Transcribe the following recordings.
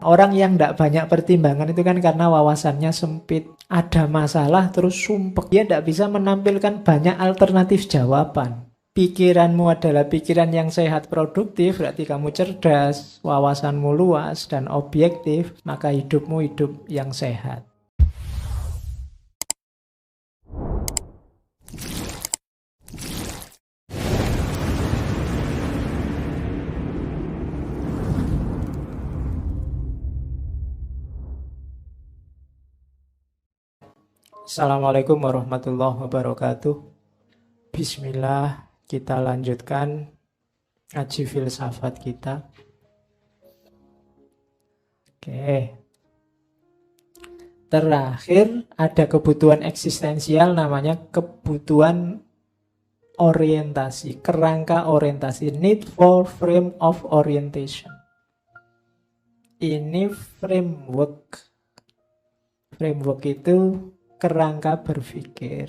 Orang yang tidak banyak pertimbangan itu kan karena wawasannya sempit. Ada masalah terus sumpek. Dia tidak bisa menampilkan banyak alternatif jawaban. Pikiranmu adalah pikiran yang sehat produktif, berarti kamu cerdas, wawasanmu luas dan objektif, maka hidupmu hidup yang sehat. Assalamualaikum warahmatullahi wabarakatuh. Bismillah, kita lanjutkan ngaji filsafat kita. Oke. Terakhir ada kebutuhan eksistensial namanya kebutuhan orientasi, kerangka orientasi, need for frame of orientation. Ini framework. Framework itu kerangka berpikir.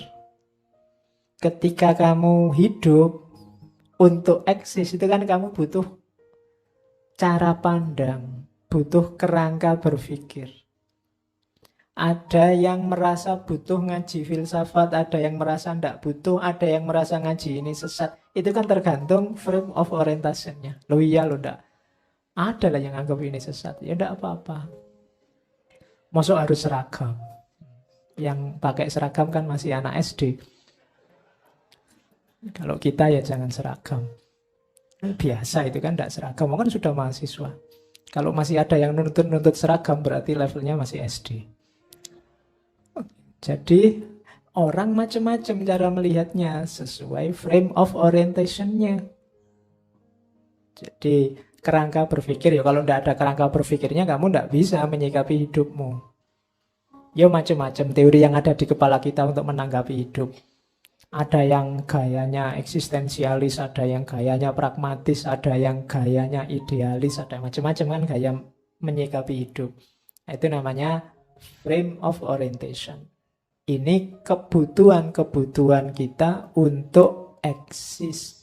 Ketika kamu hidup untuk eksis itu kan kamu butuh cara pandang, butuh kerangka berpikir. Ada yang merasa butuh ngaji filsafat, ada yang merasa tidak butuh, ada yang merasa ngaji ini sesat. Itu kan tergantung frame of orientation-nya. Loh iya loh enggak. Ada lah yang anggap ini sesat. Ya enggak apa-apa. Masuk harus seragam. Yang pakai seragam kan masih anak SD. Kalau kita ya jangan seragam. Biasa itu kan enggak seragam. Kan sudah mahasiswa. Kalau masih ada yang nuntut-nuntut seragam berarti levelnya masih SD. Jadi orang macam-macam cara melihatnya sesuai frame of orientation-nya. Jadi kerangka berpikir ya kalau tidak ada kerangka berpikirnya kamu tidak bisa menyikapi hidupmu. Ya macam-macam teori yang ada di kepala kita untuk menanggapi hidup. Ada yang gayanya eksistensialis, ada yang gayanya pragmatis, ada yang gayanya idealis, ada macam-macam kan gaya menyikapi hidup. Itu namanya frame of orientation. Ini kebutuhan-kebutuhan kita untuk eksis.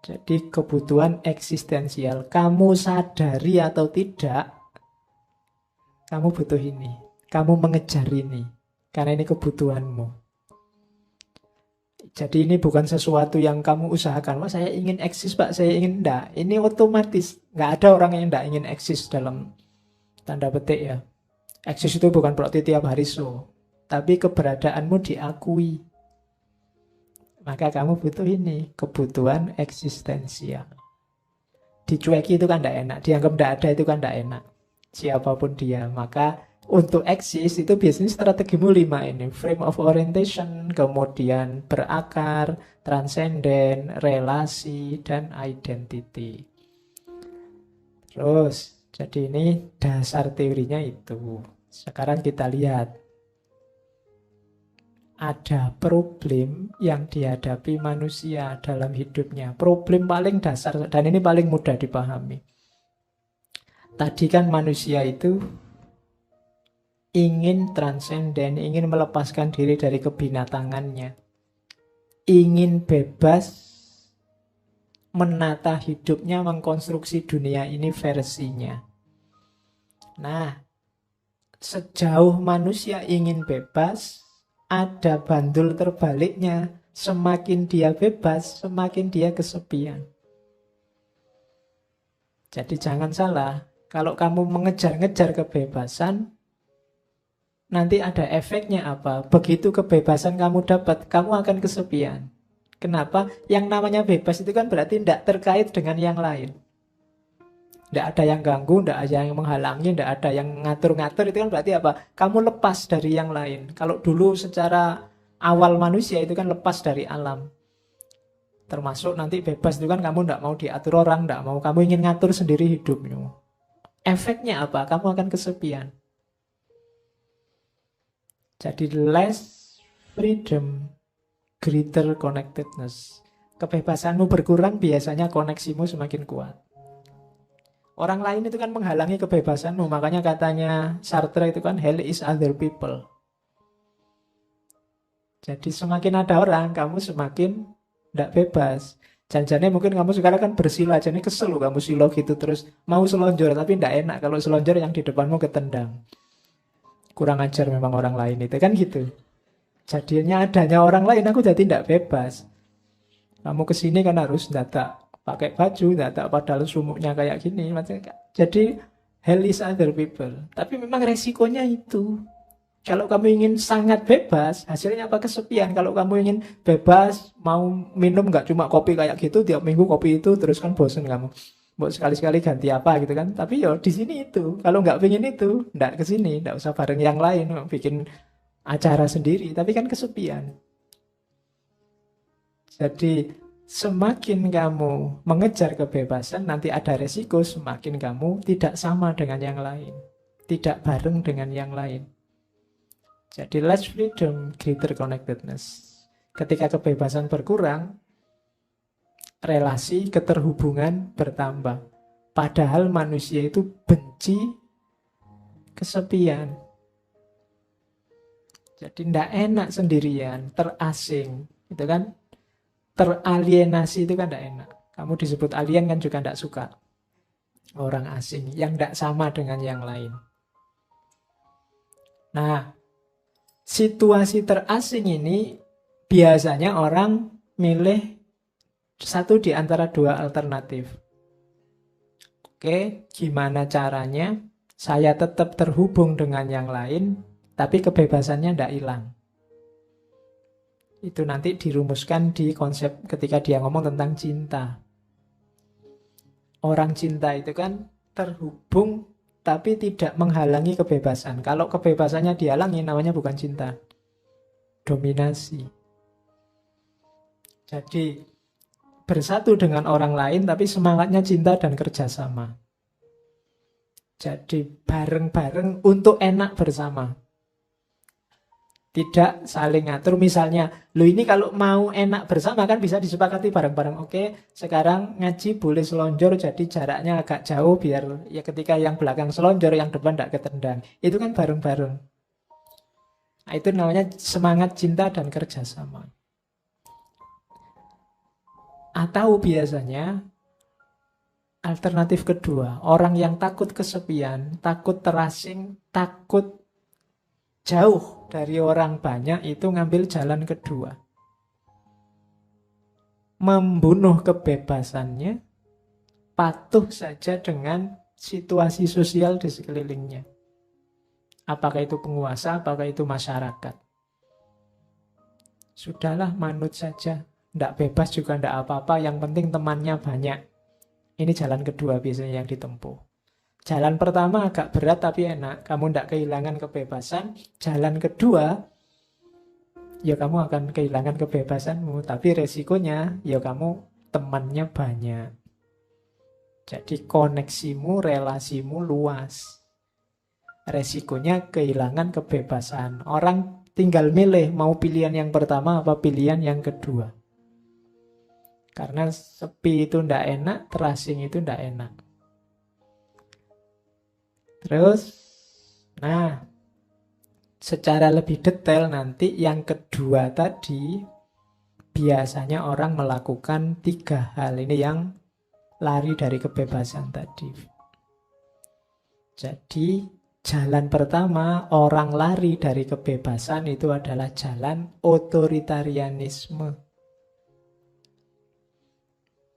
Jadi kebutuhan eksistensial. Kamu sadari atau tidak, kamu butuh ini. Kamu mengejar ini. Karena ini kebutuhanmu. Jadi ini bukan sesuatu yang kamu usahakan. Wah saya ingin eksis pak, saya ingin enggak. Ini otomatis. Nggak ada orang yang enggak ingin eksis dalam tanda petik ya. Eksis itu bukan berarti tiap hari so. Tapi keberadaanmu diakui. Maka kamu butuh ini. Kebutuhan eksistensial. Dicueki itu kan enggak enak. Dianggap enggak ada itu kan enggak enak. Siapapun dia. Maka untuk eksis itu biasanya strategimu 5 ini. Frame of orientation, kemudian berakar, transenden, relasi, dan identity. Terus, jadi ini dasar teorinya itu. Sekarang kita lihat. Ada problem yang dihadapi manusia dalam hidupnya. Problem paling dasar, dan ini paling mudah dipahami. Tadi kan manusia itu ingin transenden, ingin melepaskan diri dari kebinatangannya. Ingin bebas menata hidupnya, mengkonstruksi dunia ini versinya. Nah, sejauh manusia ingin bebas, ada bandul terbaliknya. Semakin dia bebas, semakin dia kesepian. Jadi jangan salah, kalau kamu mengejar-ngejar kebebasan, nanti ada efeknya apa? Begitu kebebasan kamu dapat, kamu akan kesepian. Kenapa? Yang namanya bebas itu kan berarti tidak terkait dengan yang lain. Tidak ada yang ganggu, tidak ada yang menghalangi, tidak ada yang ngatur-ngatur. Itu kan berarti apa? Kamu lepas dari yang lain. Kalau dulu secara awal manusia itu kan lepas dari alam. Termasuk nanti bebas itu kan kamu tidak mau diatur orang, tidak mau. Kamu ingin ngatur sendiri hidupmu. Efeknya apa? Kamu akan kesepian. Jadi less freedom, greater connectedness. Kebebasanmu berkurang, biasanya koneksimu semakin kuat. Orang lain itu kan menghalangi kebebasanmu. Makanya katanya Sartre itu kan hell is other people. Jadi semakin ada orang, kamu semakin tidak bebas. Janjiannya mungkin kamu sekarang kan bersila, jadi kesel loh kamu silo gitu terus mau selonjor tapi ndak enak kalau selonjor yang di depanmu ketendang. Kurang ajar memang orang lain itu kan gitu. Jadinya adanya orang lain aku jadi ndak bebas. Kamu kesini kan harus data pakai baju, data padahal sumuknya kayak gini. Jadi hell is other people. Tapi memang resikonya itu. Kalau kamu ingin sangat bebas, hasilnya apa? Kesepian. Kalau kamu ingin bebas, mau minum nggak cuma kopi kayak gitu, tiap minggu kopi itu, terus kan bosen kamu. Mau sekali-sekali ganti apa gitu kan. Tapi yo di sini itu. Kalau nggak pengen itu, nggak ke sini, nggak usah bareng yang lain, bikin acara sendiri. Tapi kan kesepian. Jadi semakin kamu mengejar kebebasan, nanti ada resiko semakin kamu tidak sama dengan yang lain. Tidak bareng dengan yang lain. Jadi less freedom, greater connectedness. Ketika kebebasan berkurang, relasi, keterhubungan bertambah. Padahal manusia itu benci kesepian. Jadi tidak enak sendirian, terasing. Itu kan, teralienasi itu kan tidak enak. Kamu disebut alien kan juga tidak suka. Orang asing, yang tidak sama dengan yang lain. Nah, situasi terasing ini biasanya orang milih satu di antara dua alternatif. Oke, gimana caranya saya tetap terhubung dengan yang lain, tapi kebebasannya tidak hilang. Itu nanti dirumuskan di konsep ketika dia ngomong tentang cinta. Orang cinta itu kan terhubung tapi tidak menghalangi kebebasan. Kalau kebebasannya dihalangi namanya bukan cinta. Dominasi. Jadi bersatu dengan orang lain tapi semangatnya cinta dan kerjasama. Jadi bareng-bareng untuk enak bersama. Tidak saling ngatur. Misalnya, lo ini kalau mau enak bersama kan bisa disepakati bareng-bareng. Oke, sekarang ngaji boleh selonjor jadi jaraknya agak jauh biar ya ketika yang belakang selonjor, yang depan tidak ketendang. Itu kan bareng-bareng. Nah, itu namanya semangat cinta dan kerjasama. Atau biasanya alternatif kedua, orang yang takut kesepian, takut terasing, takut jauh dari orang banyak itu ngambil jalan kedua. Membunuh kebebasannya, patuh saja dengan situasi sosial di sekelilingnya. Apakah itu penguasa, apakah itu masyarakat. Sudahlah, manut saja. Tidak bebas juga tidak apa-apa, yang penting temannya banyak. Ini jalan kedua biasanya yang ditempuh. Jalan pertama agak berat tapi enak. Kamu tidak kehilangan kebebasan. Jalan kedua, ya kamu akan kehilangan kebebasanmu. Tapi resikonya, ya kamu temannya banyak. Jadi koneksimu, relasimu luas. Resikonya kehilangan kebebasan. Orang tinggal milih mau pilihan yang pertama apa pilihan yang kedua. Karena sepi itu tidak enak, terasing itu tidak enak. Terus, nah, secara lebih detail nanti yang kedua tadi, biasanya orang melakukan 3 hal. Ini yang lari dari kebebasan tadi. Jadi, jalan pertama orang lari dari kebebasan itu adalah jalan otoritarianisme.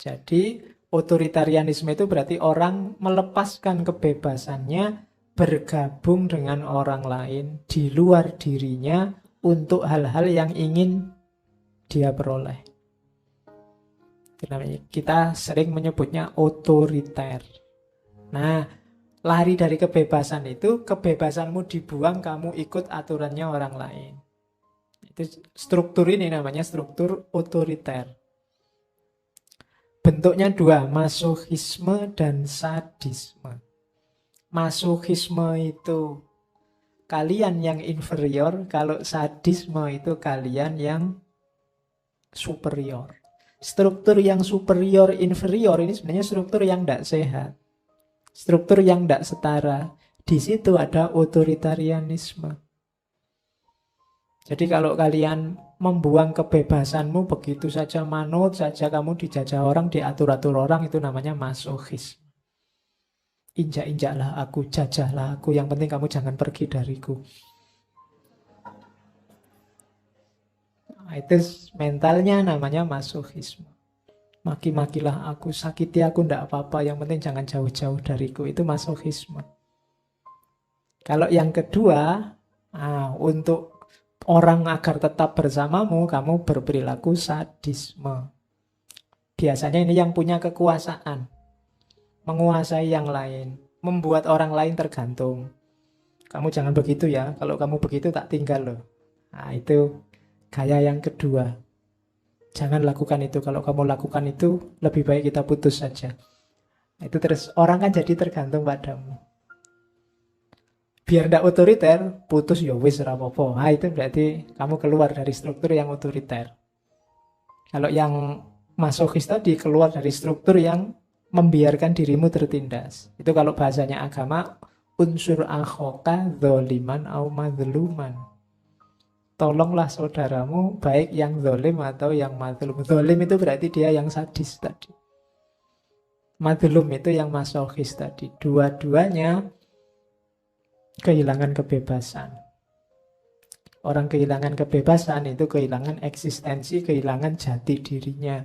Jadi, otoritarianisme itu berarti orang melepaskan kebebasannya bergabung dengan orang lain di luar dirinya untuk hal-hal yang ingin dia peroleh. Kita sering menyebutnya otoriter. Nah, lari dari kebebasan itu, kebebasanmu dibuang, kamu ikut aturannya orang lain. Itu struktur ini namanya struktur otoriter. Bentuknya 2, masokisme dan sadisme. Masokisme itu kalian yang inferior, kalau sadisme itu kalian yang superior. Struktur yang superior inferior ini sebenarnya struktur yang tidak sehat. Struktur yang tidak setara. Di situ ada otoritarianisme. Jadi kalau kalian membuang kebebasanmu begitu saja, manut saja, kamu dijajah orang, diatur-atur orang, itu namanya masokis. Injak-injaklah aku, jajahlah aku, yang penting kamu jangan pergi dariku. Nah, itu mentalnya namanya masokisme. Maki-makilah aku, sakiti aku, ndak apa-apa, yang penting jangan jauh-jauh dariku. Itu masokisme. Kalau yang kedua, untuk orang agar tetap bersamamu, kamu berperilaku sadisme. Biasanya ini yang punya kekuasaan, menguasai yang lain, membuat orang lain tergantung. Kamu jangan begitu ya, kalau kamu begitu tak tinggal loh. Nah, itu gaya yang kedua. Jangan lakukan itu. Kalau kamu lakukan itu, lebih baik kita putus saja. Itu terus orang kan jadi tergantung padamu. Biar tidak otoriter, putus ya wis ora apa-apa. Nah, itu berarti kamu keluar dari struktur yang otoriter. Kalau yang masokis tadi keluar dari struktur yang membiarkan dirimu tertindas. Itu kalau bahasanya agama, unsur akhoka dzaliman au madzluman. Tolonglah saudaramu, baik yang zalim atau yang mazlum. Zalim itu berarti dia yang sadis tadi. Mazlum itu yang masokis tadi. Dua-duanya kehilangan kebebasan. Orang kehilangan kebebasan itu kehilangan eksistensi, kehilangan jati dirinya.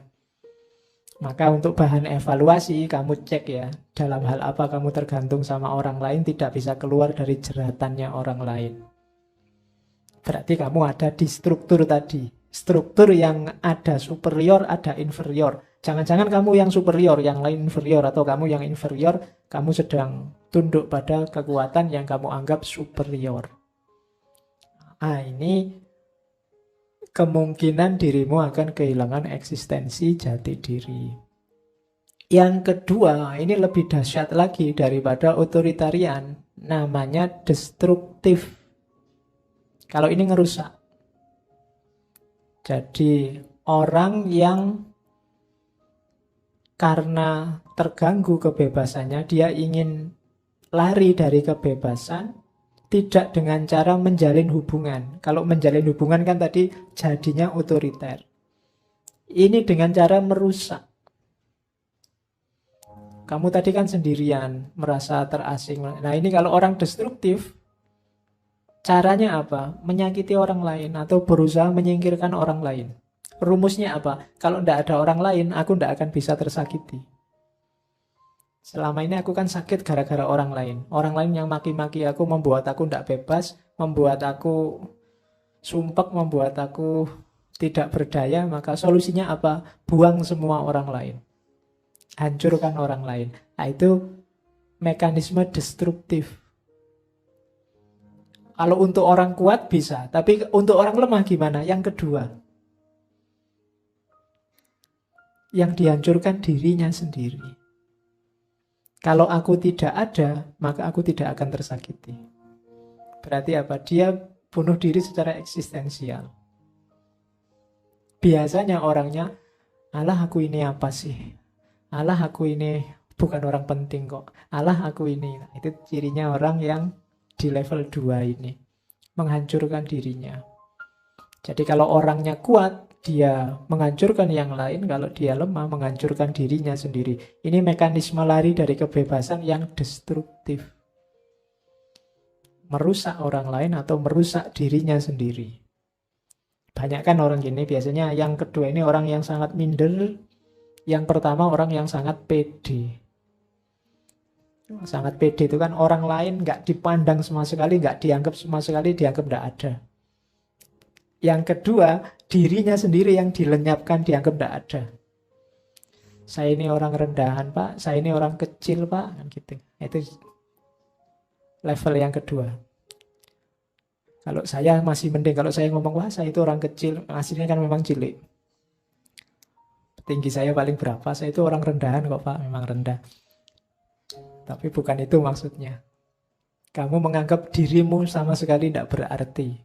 Maka untuk bahan evaluasi, kamu cek ya, dalam hal apa kamu tergantung sama orang lain, tidak bisa keluar dari jeratannya orang lain. Berarti kamu ada di struktur tadi. Struktur yang ada superior, ada inferior. Jangan-jangan kamu yang superior, yang lain inferior. Atau kamu yang inferior, kamu sedang tunduk pada kekuatan yang kamu anggap superior. Ini kemungkinan dirimu akan kehilangan eksistensi jati diri. Yang kedua, ini lebih dahsyat lagi daripada otoritarian. Namanya destruktif. Kalau ini ngerusak. Jadi orang yang karena terganggu kebebasannya, dia ingin lari dari kebebasan, tidak dengan cara menjalin hubungan. Kalau menjalin hubungan kan tadi jadinya otoriter. Ini dengan cara merusak. Kamu tadi kan sendirian, merasa terasing. Nah ini kalau orang destruktif, caranya apa? Menyakiti orang lain atau berusaha menyingkirkan orang lain. Rumusnya apa? Kalau tidak ada orang lain, aku tidak akan bisa tersakiti. Selama ini aku kan sakit gara-gara orang lain. Orang lain yang maki-maki aku, membuat aku tidak bebas, membuat aku sumpek, membuat aku tidak berdaya. Maka solusinya apa? Buang semua orang lain. Hancurkan orang lain. Nah, itu mekanisme destruktif. Kalau untuk orang kuat bisa, tapi untuk orang lemah gimana? Yang kedua, yang dihancurkan dirinya sendiri. Kalau aku tidak ada, maka aku tidak akan tersakiti. Berarti apa? Dia bunuh diri secara eksistensial. Biasanya orangnya, alah aku ini apa sih? Alah aku ini bukan orang penting kok. Alah aku ini. Itu cirinya orang yang di level 2 ini, menghancurkan dirinya. Jadi kalau orangnya kuat, dia menghancurkan yang lain. Kalau dia lemah, menghancurkan dirinya sendiri. Ini mekanisme lari dari kebebasan yang destruktif. Merusak orang lain atau merusak dirinya sendiri. Banyak kan orang gini, biasanya yang kedua ini orang yang sangat minder. Yang pertama orang yang sangat pede. Sangat pede itu kan orang lain nggak dipandang sama sekali, nggak dianggap sama sekali, dianggap nggak ada. Yang kedua, dirinya sendiri yang dilenyapkan, dianggap nggak ada. Saya ini orang rendahan pak, saya ini orang kecil pak, kan gitu. Itu level yang kedua. Kalau saya masih mending, kalau saya ngomong wah saya itu orang kecil, aslinya kan memang cilik. Tinggi saya paling berapa, saya itu orang rendahan kok pak, memang rendah. Tapi bukan itu maksudnya. Kamu menganggap dirimu sama sekali tidak berarti.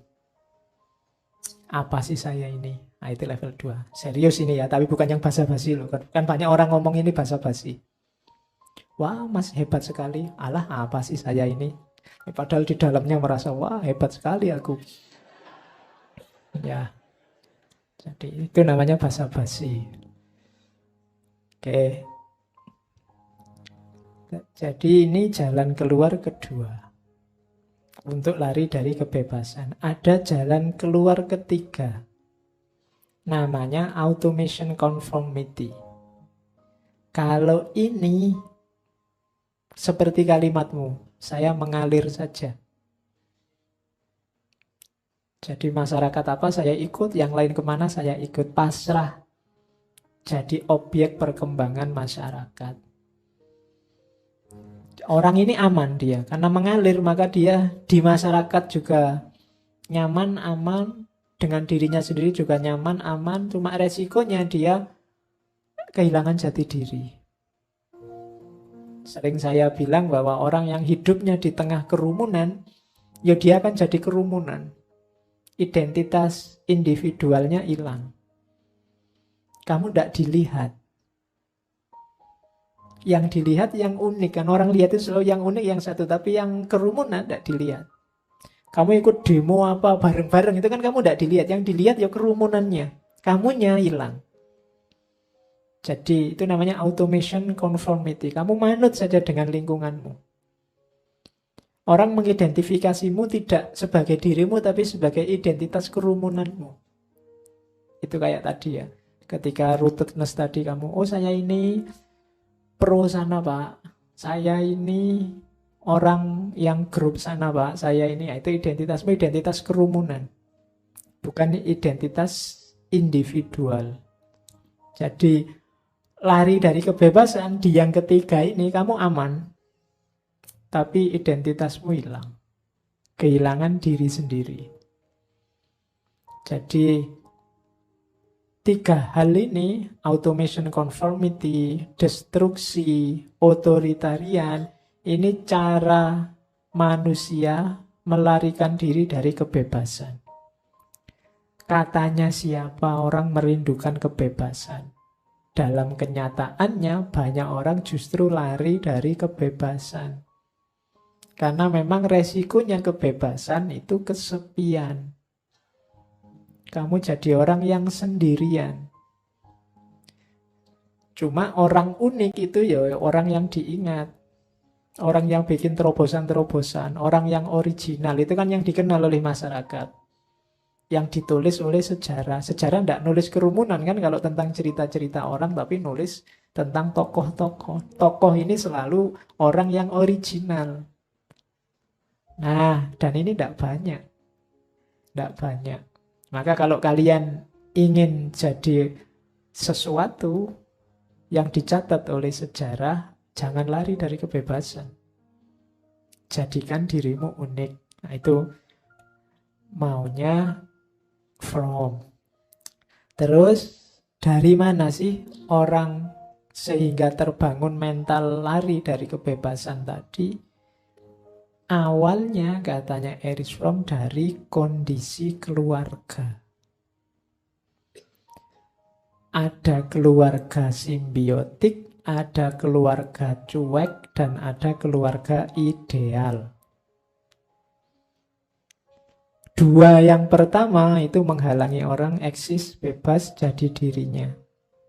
Apa sih saya ini? Nah, itu level 2. Serius ini ya, tapi bukan yang basa-basi loh. Kan banyak orang ngomong ini basa-basi. Wah, mas hebat sekali. Alah, apa sih saya ini? Padahal di dalamnya merasa, wah hebat sekali aku. Ya. Jadi itu namanya basa-basi. Oke. Jadi ini jalan keluar kedua untuk lari dari kebebasan. Ada jalan keluar ketiga. Namanya automation conformity. Kalau ini seperti kalimatmu, saya mengalir saja. Jadi masyarakat apa saya ikut, yang lain kemana saya ikut, pasrah. Jadi objek perkembangan masyarakat. Orang ini aman dia, karena mengalir maka dia di masyarakat juga nyaman, aman. Dengan dirinya sendiri juga nyaman, aman. Cuma resikonya dia kehilangan jati diri. Sering saya bilang bahwa orang yang hidupnya di tengah kerumunan, ya dia akan jadi kerumunan. Identitas individualnya hilang. Kamu tidak dilihat. Yang dilihat yang unik kan. Orang lihat itu selalu yang unik, yang satu. Tapi yang kerumunan tidak dilihat. Kamu ikut demo apa bareng-bareng itu kan kamu tidak dilihat. Yang dilihat ya kerumunannya. Kamunya hilang. Jadi itu namanya automation conformity. Kamu manut saja dengan lingkunganmu. Orang mengidentifikasimu tidak sebagai dirimu, tapi sebagai identitas kerumunanmu. Itu kayak tadi ya. Ketika rootedness tadi kamu, oh saya ini pro sana Pak. Saya ini orang yang grup sana Pak. Saya ini, itu identitasmu, identitas kerumunan. Bukan identitas individual. Jadi lari dari kebebasan di yang ketiga ini kamu aman. Tapi identitasmu hilang. Kehilangan diri sendiri. Jadi tiga hal ini, automation conformity, destruksi, otoritarian, ini cara manusia melarikan diri dari kebebasan. Katanya siapa orang merindukan kebebasan. Dalam kenyataannya banyak orang justru lari dari kebebasan. Karena memang resikonya kebebasan itu kesepian. Kamu jadi orang yang sendirian. Cuma orang unik itu ya orang yang diingat. Orang yang bikin terobosan-terobosan. Orang yang original. Itu kan yang dikenal oleh masyarakat. Yang ditulis oleh sejarah. Sejarah tidak nulis kerumunan kan kalau tentang cerita-cerita orang. Tapi nulis tentang tokoh-tokoh. Tokoh ini selalu orang yang original. Nah, dan ini tidak banyak. Tidak banyak. Maka kalau kalian ingin jadi sesuatu yang dicatat oleh sejarah, jangan lari dari kebebasan. Jadikan dirimu unik. Nah, itu maunya Fromm. Terus, dari mana sih orang sehingga terbangun mental lari dari kebebasan tadi? Awalnya katanya Erich Fromm dari kondisi keluarga. Ada keluarga simbiotik, ada keluarga cuek, dan ada keluarga ideal. Dua yang pertama itu menghalangi orang eksis bebas jadi dirinya.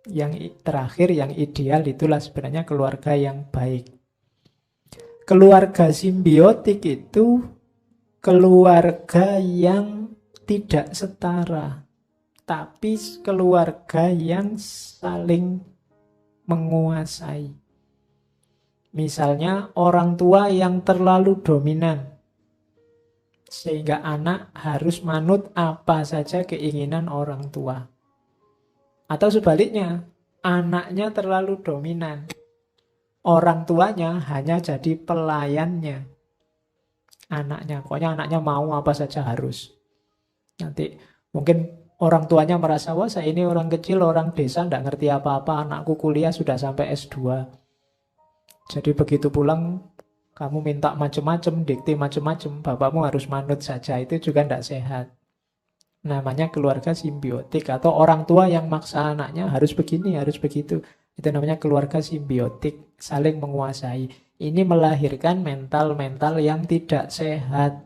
Yang terakhir, yang ideal itulah sebenarnya keluarga yang baik. Keluarga simbiotik itu keluarga yang tidak setara, tapi keluarga yang saling menguasai. Misalnya orang tua yang terlalu dominan, sehingga anak harus manut apa saja keinginan orang tua. Atau sebaliknya, anaknya terlalu dominan. Orang tuanya hanya jadi pelayannya. Anaknya, pokoknya anaknya mau apa saja harus. Nanti mungkin orang tuanya merasa, wah saya ini orang kecil, orang desa, tidak ngerti apa-apa, anakku kuliah sudah sampai S2. Jadi begitu pulang, kamu minta macam-macam, dikte macam-macam, bapakmu harus manut saja, itu juga tidak sehat. Namanya keluarga simbiotik, atau orang tua yang maksa anaknya harus begini, harus begitu. Itu namanya keluarga simbiotik, saling menguasai. Ini melahirkan mental-mental yang tidak sehat.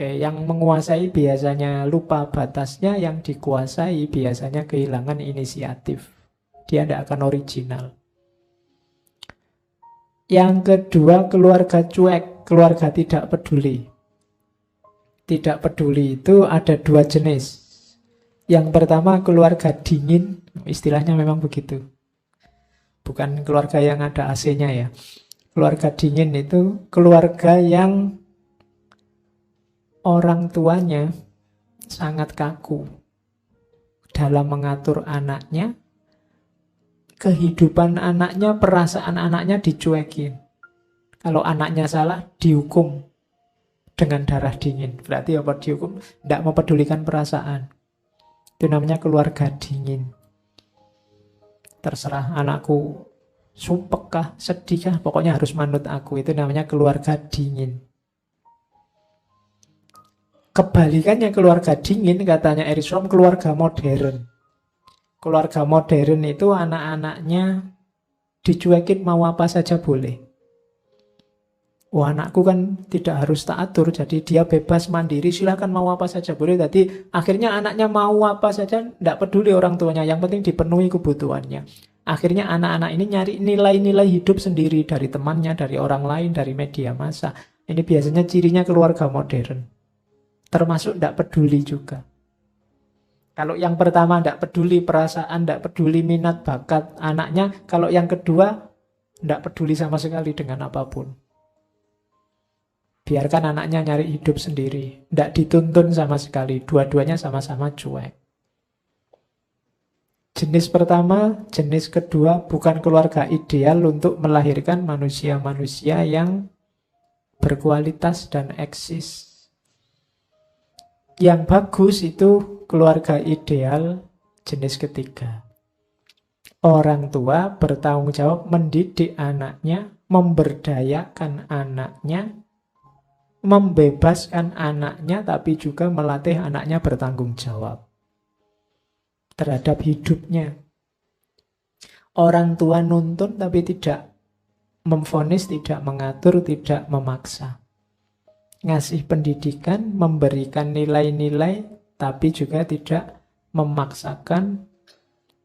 Oke, yang menguasai biasanya lupa batasnya, yang dikuasai biasanya kehilangan inisiatif. Dia tidak akan original. Yang kedua, keluarga cuek, keluarga tidak peduli. Tidak peduli itu ada dua jenis. Yang pertama keluarga dingin, istilahnya memang begitu. Bukan keluarga yang ada AC-nya ya. Keluarga dingin itu keluarga yang orang tuanya sangat kaku dalam mengatur anaknya, kehidupan anaknya, perasaan anaknya dicuekin. Kalau anaknya salah, dihukum dengan darah dingin. Berarti apa dihukum? Tidak mempedulikan perasaan. Itu namanya keluarga dingin. Terserah anakku sumpek kah, sedih kah, pokoknya harus manut aku. Itu namanya keluarga dingin. Kebalikannya keluarga dingin, katanya Erich Fromm, keluarga modern. Keluarga modern itu anak-anaknya dicuekin mau apa saja boleh. Wah, anakku kan tidak harus tak atur, jadi dia bebas mandiri, silakan mau apa saja boleh. Jadi akhirnya anaknya mau apa saja, tidak peduli orang tuanya, yang penting dipenuhi kebutuhannya. Akhirnya anak-anak ini nyari nilai-nilai hidup sendiri dari temannya, dari orang lain, dari media massa. Ini biasanya cirinya keluarga modern. Termasuk tidak peduli juga. Kalau yang pertama tidak peduli perasaan, tidak peduli minat bakat anaknya. Kalau yang kedua tidak peduli sama sekali dengan apapun. Biarkan anaknya nyari hidup sendiri. Tidak dituntun sama sekali. Dua-duanya sama-sama cuek. Jenis pertama, jenis kedua bukan keluarga ideal untuk melahirkan manusia-manusia yang berkualitas dan eksis. Yang bagus itu keluarga ideal jenis ketiga. Orang tua bertanggung jawab mendidik anaknya, memberdayakan anaknya, membebaskan anaknya, tapi juga melatih anaknya bertanggung jawab terhadap hidupnya. Orang tua nuntun tapi tidak memvonis, tidak mengatur, tidak memaksa. Ngasih pendidikan, memberikan nilai-nilai, tapi juga tidak memaksakan,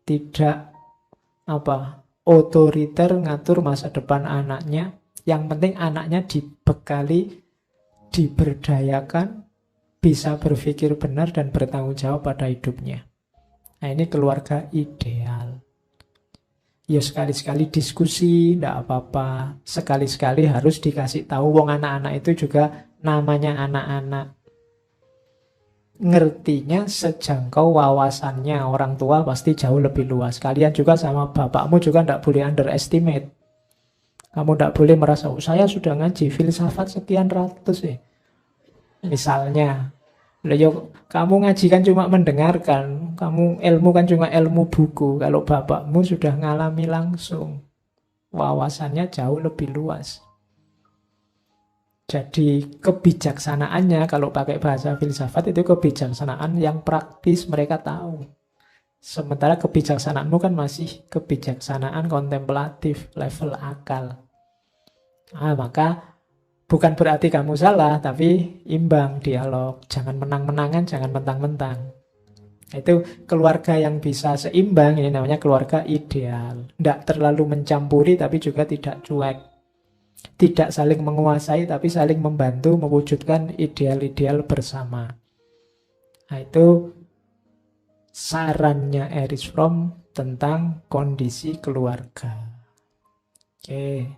tidak otoriter ngatur masa depan anaknya. Yang penting anaknya dibekali, diberdayakan, bisa berpikir benar dan bertanggung jawab pada hidupnya. Nah, ini keluarga ideal. Ya sekali-sekali diskusi, tidak apa-apa. Sekali-sekali harus dikasih tahu, wong anak-anak itu juga namanya anak-anak. Ngertinya sejangkau wawasannya. Orang tua pasti jauh lebih luas. Kalian juga sama bapakmu juga tidak boleh underestimate. Kamu tidak boleh merasa, saya sudah ngaji filsafat sekian ratus ya. Misalnya, kamu ngaji kan cuma mendengarkan. Kamu ilmu kan cuma ilmu buku. Kalau bapakmu sudah ngalami langsung, wawasannya jauh lebih luas. Jadi kebijaksanaannya, kalau pakai bahasa filsafat itu kebijaksanaan yang praktis mereka tahu. Sementara kebijaksanaanmu kan masih kebijaksanaan kontemplatif, level akal. Maka bukan berarti kamu salah, tapi imbang dialog. Jangan menang-menangan, jangan mentang-mentang. Itu keluarga yang bisa seimbang, ini namanya keluarga ideal. Tidak terlalu mencampuri, tapi juga tidak cuek. Tidak saling menguasai, tapi saling membantu mewujudkan ideal-ideal bersama. Nah, itu sarannya Erich Fromm tentang kondisi keluarga. Oke.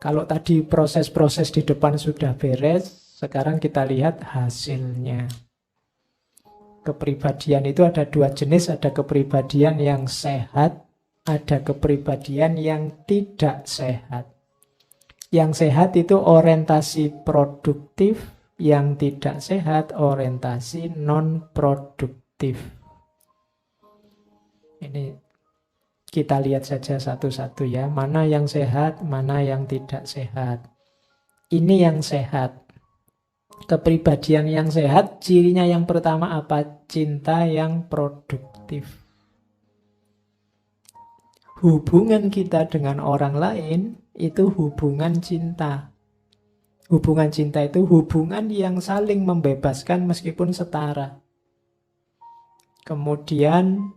Kalau tadi proses-proses di depan sudah beres, sekarang kita lihat hasilnya. Kepribadian itu ada dua jenis, ada kepribadian yang sehat, ada kepribadian yang tidak sehat. Yang sehat itu orientasi produktif, yang tidak sehat orientasi non-produktif. Ini kita lihat saja satu-satu ya, mana yang sehat, mana yang tidak sehat. Ini yang sehat. Kepribadian yang sehat, cirinya yang pertama apa? Cinta yang produktif. Hubungan kita dengan orang lain itu hubungan cinta. Hubungan cinta itu hubungan yang saling membebaskan meskipun setara. Kemudian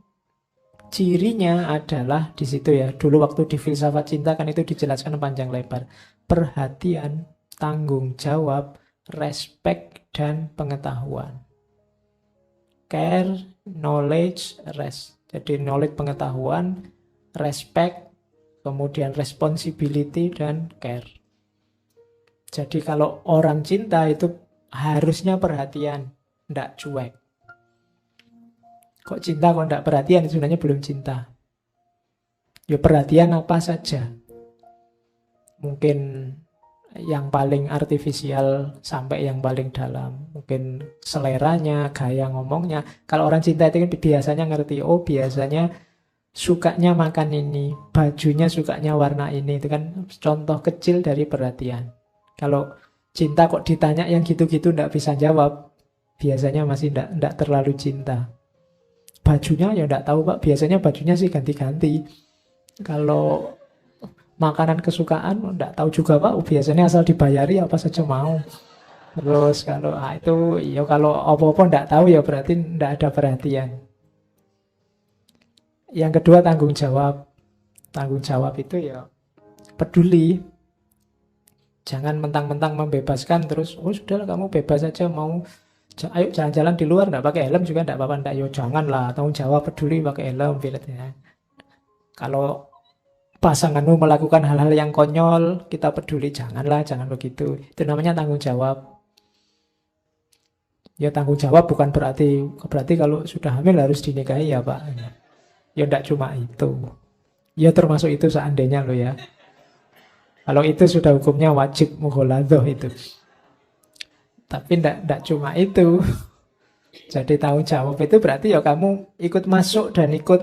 cirinya adalah di situ ya. Dulu waktu di filsafat cinta kan itu dijelaskan panjang lebar. Perhatian, tanggung jawab, respect, dan pengetahuan. Care, knowledge, rest. Jadi knowledge pengetahuan, respect, kemudian responsibility, dan care. Jadi kalau orang cinta itu harusnya perhatian, tidak cuek. Kok cinta kok tidak perhatian, sebenarnya belum cinta. Ya perhatian apa saja. Mungkin yang paling artifisial sampai yang paling dalam. Mungkin seleranya, gaya ngomongnya. Kalau orang cinta itu kan biasanya ngerti, oh biasanya sukanya makan ini, bajunya sukanya warna ini. Itu kan contoh kecil dari perhatian. Kalau cinta kok ditanya yang gitu-gitu tidak bisa jawab, biasanya masih tidak terlalu cinta. Bajunya ya tidak tahu Pak, biasanya bajunya sih ganti-ganti. Kalau makanan kesukaan tidak tahu juga Pak, biasanya asal dibayari apa saja mau. Terus kalau itu ya kalau apa-apa tidak tahu ya berarti tidak ada perhatian. Yang kedua tanggung jawab. Tanggung jawab itu ya peduli. Jangan mentang-mentang membebaskan terus, oh sudahlah kamu bebas saja mau ayo jalan-jalan di luar nggak pakai helm juga nggak apa-apa, nggak, yo janganlah, tanggung jawab, peduli, pakai helm pilotnya. Kalau pasanganmu melakukan hal-hal yang konyol, kita peduli, janganlah, jangan begitu. Itu namanya tanggung jawab. Ya tanggung jawab bukan berarti kalau sudah hamil harus dinikahi ya Pak. Ya enggak cuma itu. Ya termasuk itu seandainya loh ya. Kalau itu sudah hukumnya wajib mughaladhah itu. Tapi enggak cuma itu. Jadi tanggung jawab itu berarti ya kamu ikut masuk dan ikut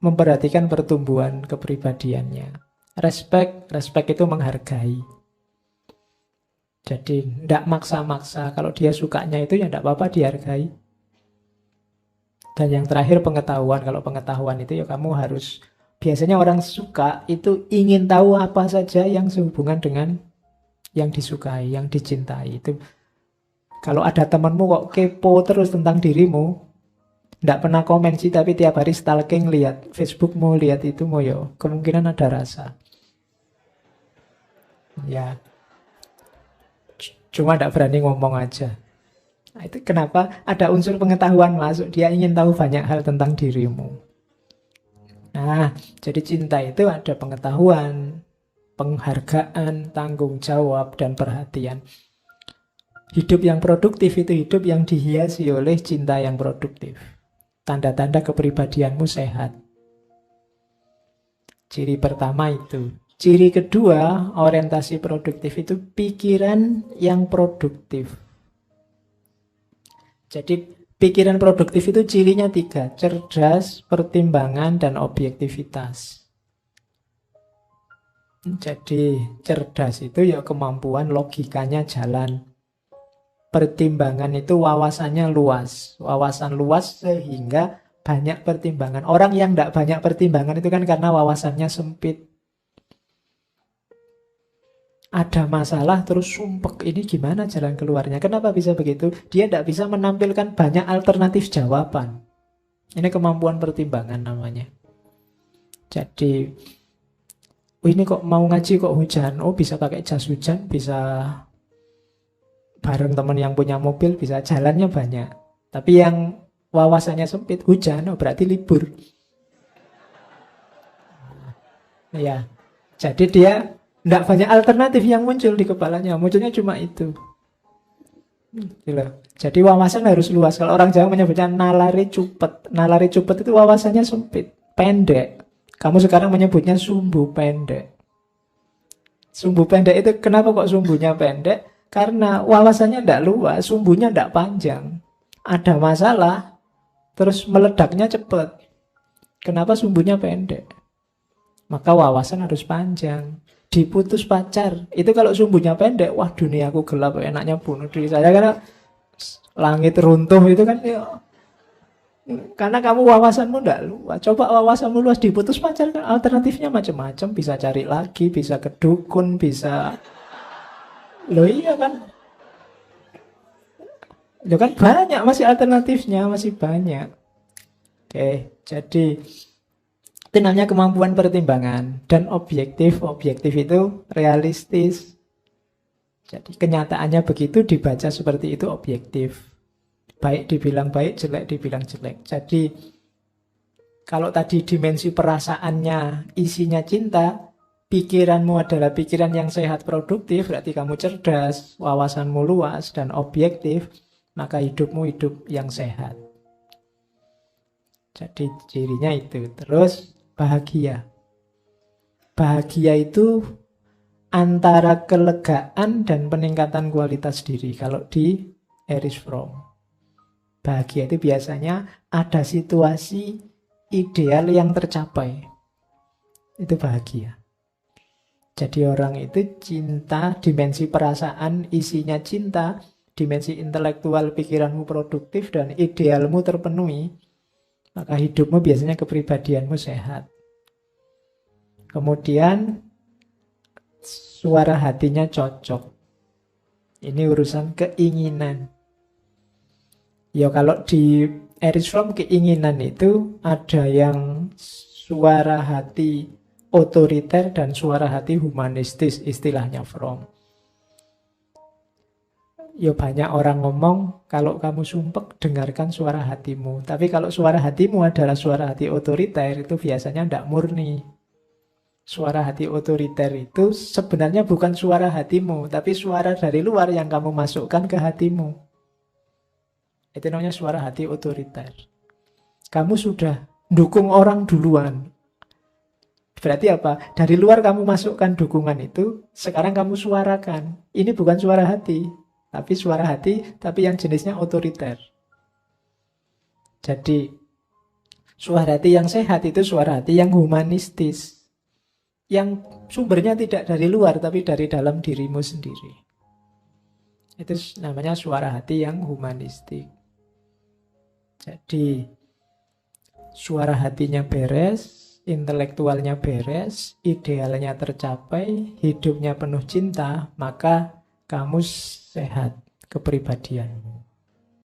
memperhatikan pertumbuhan kepribadiannya. Respect itu menghargai. Jadi enggak maksa-maksa. Kalau dia sukanya itu ya enggak apa-apa dihargai. Dan yang terakhir pengetahuan. Kalau pengetahuan itu ya kamu harus, biasanya orang suka itu ingin tahu apa saja yang sehubungan dengan yang disukai, yang dicintai. Itu kalau ada temanmu kok kepo terus tentang dirimu, nggak pernah komen sih, tapi tiap hari stalking, lihat Facebookmu, lihat itu mau yo, kemungkinan ada rasa. Ya, cuma nggak berani ngomong aja. Nah, itu kenapa ada unsur pengetahuan masuk, dia ingin tahu banyak hal tentang dirimu. Nah, jadi cinta itu ada pengetahuan, penghargaan, tanggung jawab, dan perhatian. Hidup yang produktif itu hidup yang dihiasi oleh cinta yang produktif. Tanda-tanda kepribadianmu sehat. Ciri pertama itu. Ciri kedua, orientasi produktif itu pikiran yang produktif. Jadi pikiran produktif itu cirinya 3. Cerdas, pertimbangan, dan objektivitas. Jadi cerdas itu ya kemampuan logikanya jalan. Pertimbangan itu wawasannya luas. Wawasan luas sehingga banyak pertimbangan. Orang yang tidak banyak pertimbangan itu kan karena wawasannya sempit. Ada masalah terus sumpek, ini gimana jalan keluarnya? Kenapa bisa begitu? Dia tidak bisa menampilkan banyak alternatif jawaban. Ini kemampuan pertimbangan namanya. Jadi, oh ini kok mau ngaji kok hujan? Oh bisa pakai jas hujan, bisa bareng teman yang punya mobil, bisa jalannya banyak. Tapi yang wawasannya sempit, hujan, oh berarti libur. Ya, jadi dia tidak banyak alternatif yang muncul di kepalanya. Munculnya cuma itu. Gitu. Jadi wawasan harus luas. Kalau orang Jawa menyebutnya nalari cupet. Nalari cupet itu wawasannya sempit, pendek. Kamu sekarang menyebutnya sumbu pendek. Sumbu pendek itu kenapa kok sumbunya pendek? Karena wawasannya tidak luas, sumbunya tidak panjang. Ada masalah, terus meledaknya cepat. Kenapa sumbunya pendek? Maka wawasan harus panjang. Diputus pacar, itu kalau sumbunya pendek, wah duniaku gelap, enaknya bunuh diri saya karena langit runtuh itu kan ya, karena kamu wawasanmu tidak luas. Coba wawasanmu luas, diputus pacar kan alternatifnya macam-macam, bisa cari lagi, bisa ke dukun, bisa Loh iya kan? Loh kan banyak, masih alternatifnya, masih banyak. Oke, jadi itu namanya kemampuan pertimbangan. Dan objektif, objektif itu realistis. Jadi kenyataannya begitu, dibaca seperti itu objektif. Baik dibilang baik, jelek dibilang jelek. Jadi kalau tadi dimensi perasaannya isinya cinta, pikiranmu adalah pikiran yang sehat produktif, berarti kamu cerdas, wawasanmu luas dan objektif, maka hidupmu hidup yang sehat. Jadi cirinya itu. Terus bahagia. Bahagia itu antara kelegaan dan peningkatan kualitas diri. Kalau di Erich Fromm, bahagia itu biasanya ada situasi ideal yang tercapai. Itu bahagia. Jadi orang itu cinta, dimensi perasaan isinya cinta, dimensi intelektual pikiranmu produktif dan idealmu terpenuhi, maka hidupmu biasanya kepribadianmu sehat. Kemudian suara hatinya cocok. Ini urusan keinginan. Ya kalau di Erich Fromm keinginan itu ada yang suara hati otoriter dan suara hati humanistis, istilahnya Fromm. Ya banyak orang ngomong, kalau kamu sumpek dengarkan suara hatimu. Tapi kalau suara hatimu adalah suara hati otoriter, itu biasanya tidak murni. Suara hati otoriter itu sebenarnya bukan suara hatimu, tapi suara dari luar yang kamu masukkan ke hatimu. Itu namanya suara hati otoriter. Kamu sudah dukung orang duluan. Berarti apa? Dari luar kamu masukkan dukungan itu, sekarang kamu suarakan. Ini bukan suara hati, tapi suara hati, tapi yang jenisnya otoriter. Jadi, suara hati yang sehat itu suara hati yang humanistis. Yang sumbernya tidak dari luar, tapi dari dalam dirimu sendiri. Itu namanya suara hati yang humanistik. Jadi, suara hatinya beres, intelektualnya beres, idealnya tercapai, hidupnya penuh cinta, maka kamu sehat kepribadianmu.